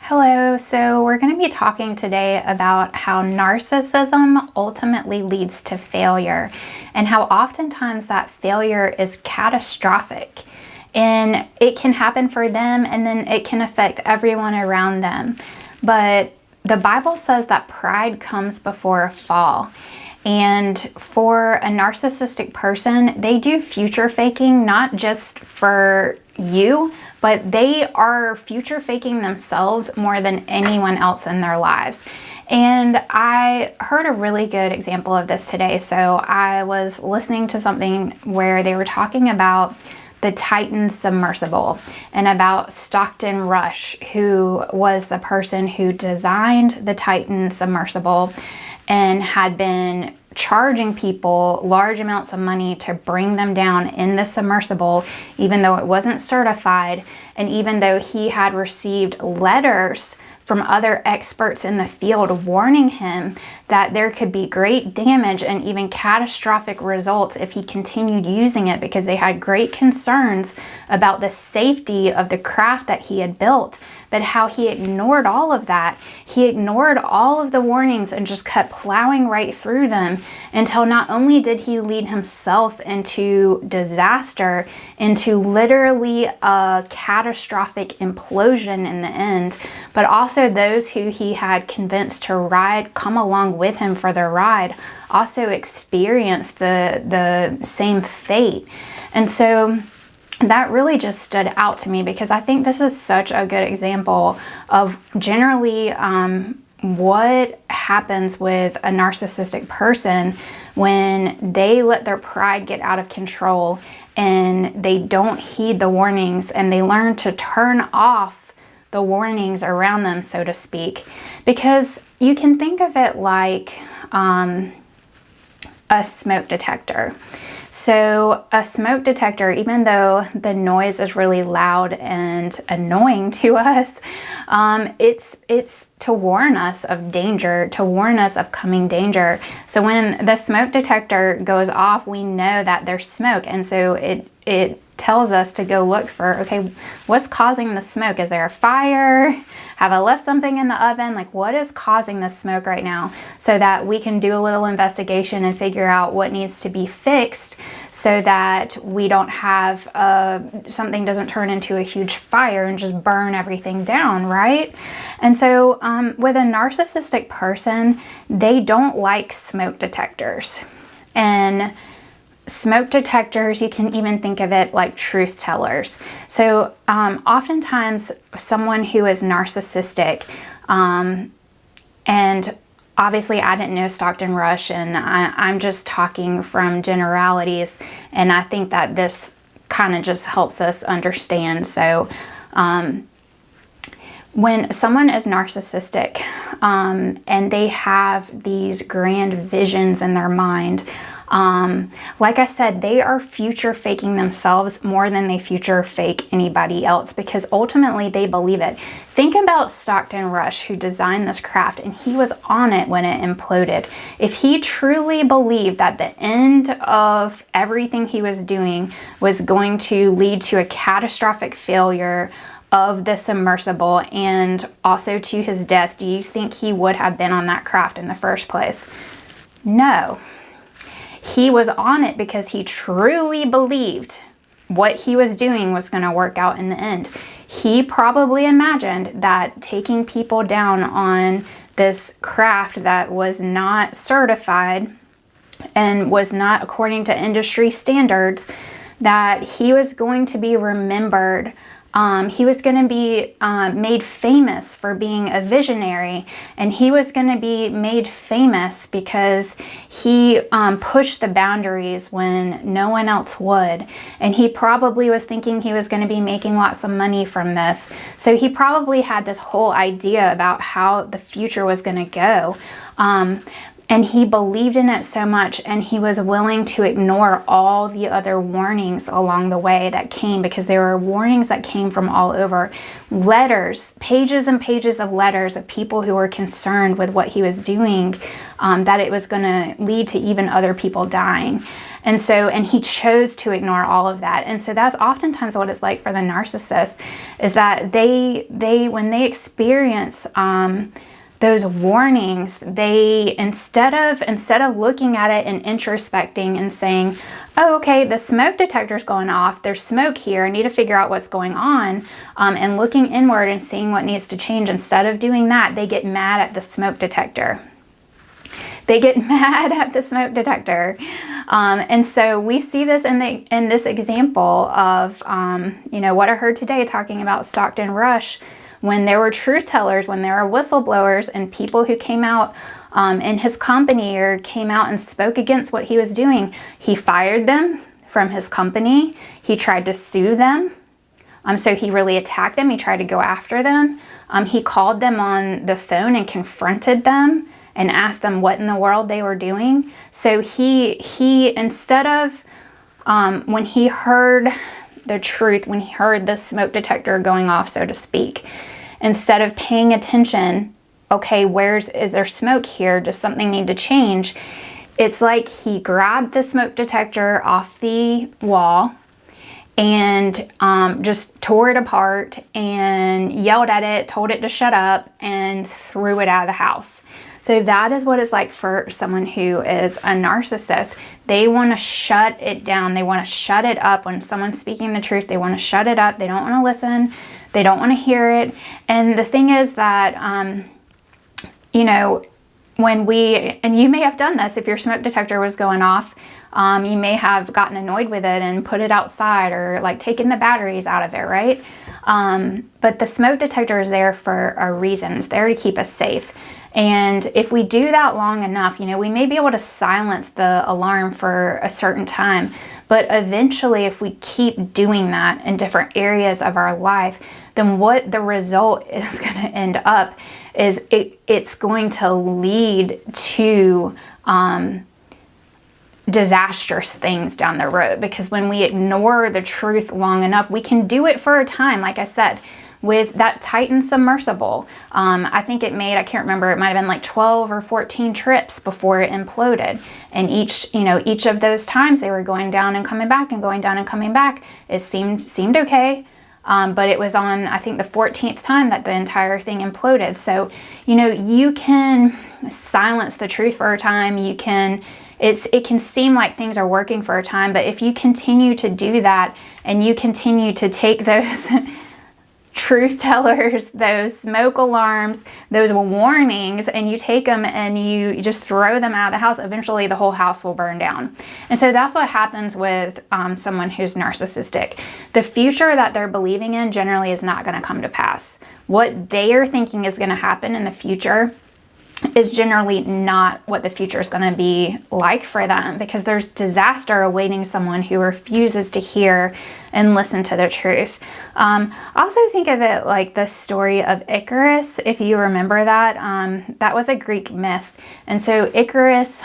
Hello, so we're going to be talking today about how narcissism ultimately leads to failure and how oftentimes that failure is catastrophic and it can happen for them and then it can affect everyone around them. But the Bible says that pride comes before a fall. And for a narcissistic person, they do future faking, not just for you, but they are future faking themselves more than anyone else in their lives. And I heard a really good example of this today. So I was listening to something where they were talking about the Titan submersible and about Stockton Rush, who was the person who designed the Titan submersible and had been charging people large amounts of money to bring them down in the submersible, even though it wasn't certified, and even though he had received letters from other experts in the field warning him that there could be great damage and even catastrophic results if he continued using it, because they had great concerns about the safety of the craft that he had built. But how he ignored all of that. He ignored all of the warnings and just kept plowing right through them until not only did he lead himself into disaster, into literally a catastrophic implosion in the end, but also those who he had convinced to come along with him for the ride, also experienced the same fate. And so that really just stood out to me, because I think this is such a good example of generally what happens with a narcissistic person when they let their pride get out of control and they don't heed the warnings and they learn to turn off the warnings around them, so to speak. Because you can think of it like a smoke detector. So a smoke detector, even though the noise is really loud and annoying to us, it's to warn us of danger, to warn us of coming danger. So when the smoke detector goes off, we know that there's smoke, and so it tells us to go look for, okay, what's causing the smoke? Is there a fire? Have I left something in the oven? Like, what is causing the smoke right now? So that we can do a little investigation and figure out what needs to be fixed so that we don't have, something doesn't turn into a huge fire and just burn everything down, right? And so with a narcissistic person, they don't like smoke detectors. And smoke detectors, you can even think of it like truth tellers. So oftentimes someone who is narcissistic, and obviously I didn't know Stockton Rush, and I'm just talking from generalities, and I think that this kind of just helps us understand. So when someone is narcissistic and they have these grand visions in their mind, like I said, they are future faking themselves more than they future fake anybody else, because ultimately they believe it. Think about Stockton Rush, who designed this craft, and he was on it when it imploded. If he truly believed that the end of everything he was doing was going to lead to a catastrophic failure of the submersible and also to his death, do you think he would have been on that craft in the first place? No. He was on it because he truly believed what he was doing was going to work out in the end. He probably imagined that taking people down on this craft that was not certified and was not according to industry standards, that he was going to be remembered. He was going to be made famous for being a visionary, and he was going to be made famous because he pushed the boundaries when no one else would. And he probably was thinking he was going to be making lots of money from this. So he probably had this whole idea about how the future was going to go. And he believed in it so much, and he was willing to ignore all the other warnings along the way that came, because there were warnings that came from all over. Letters, pages and pages of letters of people who were concerned with what he was doing, that it was going to lead to even other people dying. And he chose to ignore all of that. And so that's oftentimes what it's like for the narcissist, is that they when they experience those warnings, they instead of looking at it and introspecting and saying, oh, okay, the smoke detector's going off, there's smoke here, I need to figure out what's going on, and looking inward and seeing what needs to change, instead of doing that, they get mad at the smoke detector. They get mad at the smoke detector. And so we see this in this example of, what I heard today talking about Stockton Rush, when there were truth tellers, when there were whistleblowers and people who came out in his company or came out and spoke against what he was doing, he fired them from his company. He tried to sue them. So he really attacked them. He tried to go after them. He called them on the phone and confronted them and asked them what in the world they were doing. So he instead of, when he heard the truth, when he heard the smoke detector going off, so to speak, instead of paying attention, okay, is there smoke here? Does something need to change? It's like he grabbed the smoke detector off the wall and just tore it apart and yelled at it, told it to shut up, and threw it out of the house. So that is what it's like for someone who is a narcissist. They want to shut it down. They want to shut it up. When someone's speaking the truth, they want to shut it up. They don't want to listen. They don't want to hear it. And the thing is that, and you may have done this if your smoke detector was going off. You may have gotten annoyed with it and put it outside, or like taken the batteries out of it, right? But the smoke detector is there for a reason. It's there to keep us safe. And if we do that long enough, we may be able to silence the alarm for a certain time. But eventually, if we keep doing that in different areas of our life, then what the result is going to end up is it's going to lead to disastrous things down the road. Because when we ignore the truth long enough, we can do it for a time, like I said. With that Titan submersible, I think it made, I can't remember, it might have been like 12 or 14 trips before it imploded. And each of those times they were going down and coming back and going down and coming back. It seemed okay. But it was on, I think, the 14th time that the entire thing imploded. So, you can silence the truth for a time. It can seem like things are working for a time, but if you continue to do that and you continue to take those truth tellers, those smoke alarms, those warnings, and you take them and you just throw them out of the house, eventually the whole house will burn down. And so that's what happens with someone who's narcissistic. The future that they're believing in generally is not going to come to pass. What they are thinking is going to happen in the future is generally not what the future is going to be like for them, because there's disaster awaiting someone who refuses to hear and listen to the truth. Also think of it like the story of Icarus, if you remember that. That was a Greek myth. And so Icarus,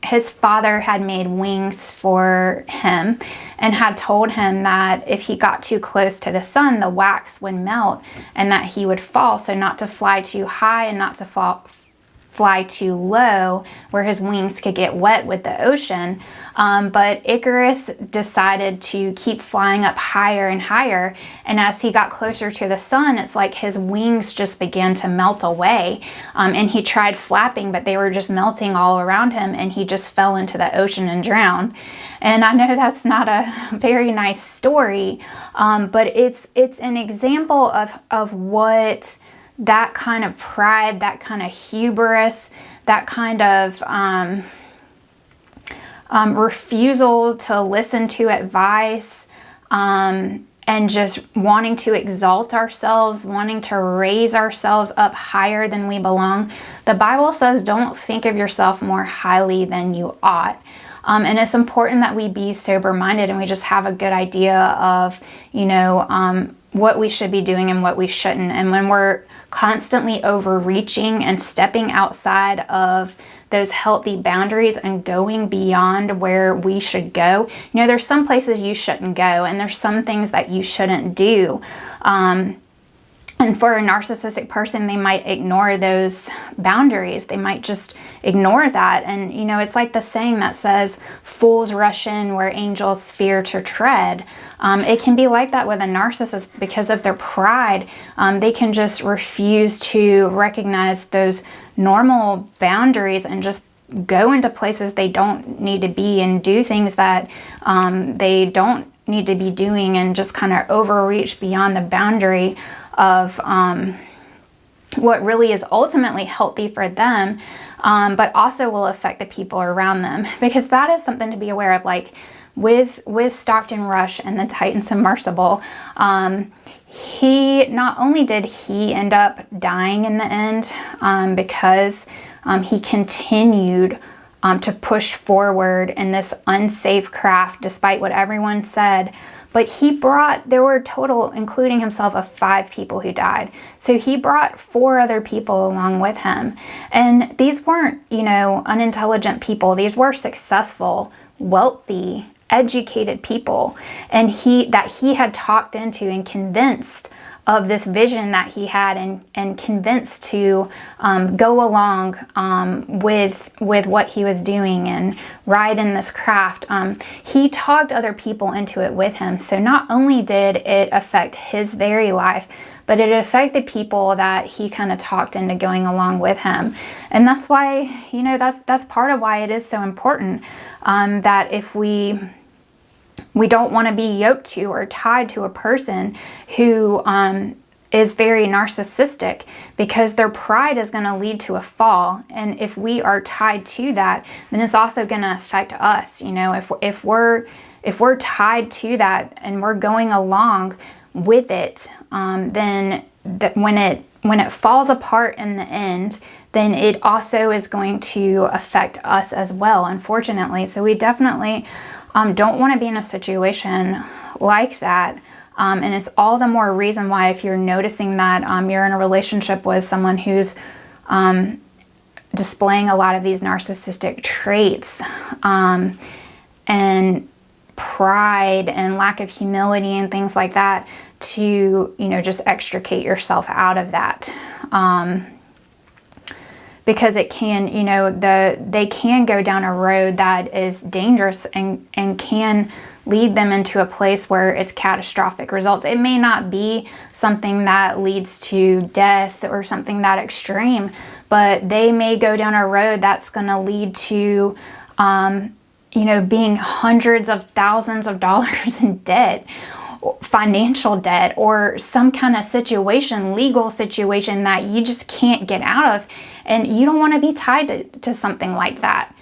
his father had made wings for him and had told him that if he got too close to the sun, the wax would melt and that he would fall. So not to fly too high and not to fly too low where his wings could get wet with the ocean. But Icarus decided to keep flying up higher and higher. And as he got closer to the sun, it's like his wings just began to melt away. And he tried flapping, but they were just melting all around him. And he just fell into the ocean and drowned. And I know that's not a very nice story, but it's an example of what that kind of pride, that kind of hubris, that kind of refusal to listen to advice, and just wanting to exalt ourselves, wanting to raise ourselves up higher than we belong. The Bible says, don't think of yourself more highly than you ought. And it's important that we be sober-minded and we just have a good idea of, what we should be doing and what we shouldn't. And when we're constantly overreaching and stepping outside of those healthy boundaries and going beyond where we should go, there's some places you shouldn't go and there's some things that you shouldn't do. And for a narcissistic person, they might ignore those boundaries. They might just ignore that. And, you know, it's like the saying that says, fools rush in where angels fear to tread. It can be like that with a narcissist because of their pride. They can just refuse to recognize those normal boundaries and just go into places they don't need to be and do things that they don't need to be doing, and just kind of overreach beyond the boundary of what really is ultimately healthy for them, but also will affect the people around them. Because that is something to be aware of. Like with Stockton Rush and the Titan Submersible, he not only did he end up dying in the end because he continued to push forward in this unsafe craft despite what everyone said, but there were total, including himself, of 5 people who died. So he brought 4 other people along with him. And these weren't, you know, unintelligent people. These were successful, wealthy, educated people. And he had talked into and convinced of this vision that he had, and convinced to go along with what he was doing and ride in this craft. He talked other people into it with him. So not only did it affect his very life, but it affected people that he kind of talked into going along with him. And that's why, you know, that's part of why it is so important that if we don't want to be yoked to or tied to a person who is very narcissistic, because their pride is going to lead to a fall. And if we are tied to that, then it's also going to affect us. You know, if we're tied to that and we're going along with it, then when it falls apart in the end, then it also is going to affect us as well, unfortunately. So we definitely don't want to be in a situation like that. And it's all the more reason why, if you're noticing that you're in a relationship with someone who's displaying a lot of these narcissistic traits and pride and lack of humility and things like that, to, you know, just extricate yourself out of that. Because it can, you know, they can go down a road that is dangerous and can lead them into a place where it's catastrophic results. It may not be something that leads to death or something that extreme, but they may go down a road that's going to lead to, you know, being hundreds of thousands of dollars in debt, financial debt, or some kind of situation, legal situation that you just can't get out of. And you don't want to be tied to something like that.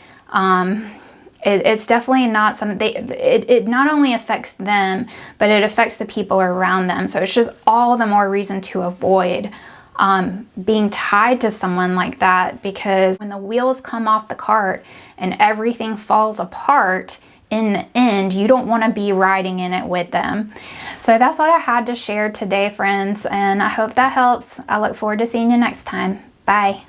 It's definitely not something, it not only affects them, but it affects the people around them. So it's just all the more reason to avoid being tied to someone like that, because when the wheels come off the cart and everything falls apart, in the end, you don't want to be riding in it with them. So that's what I had to share today, friends, and I hope that helps. I look forward to seeing you next time. Bye.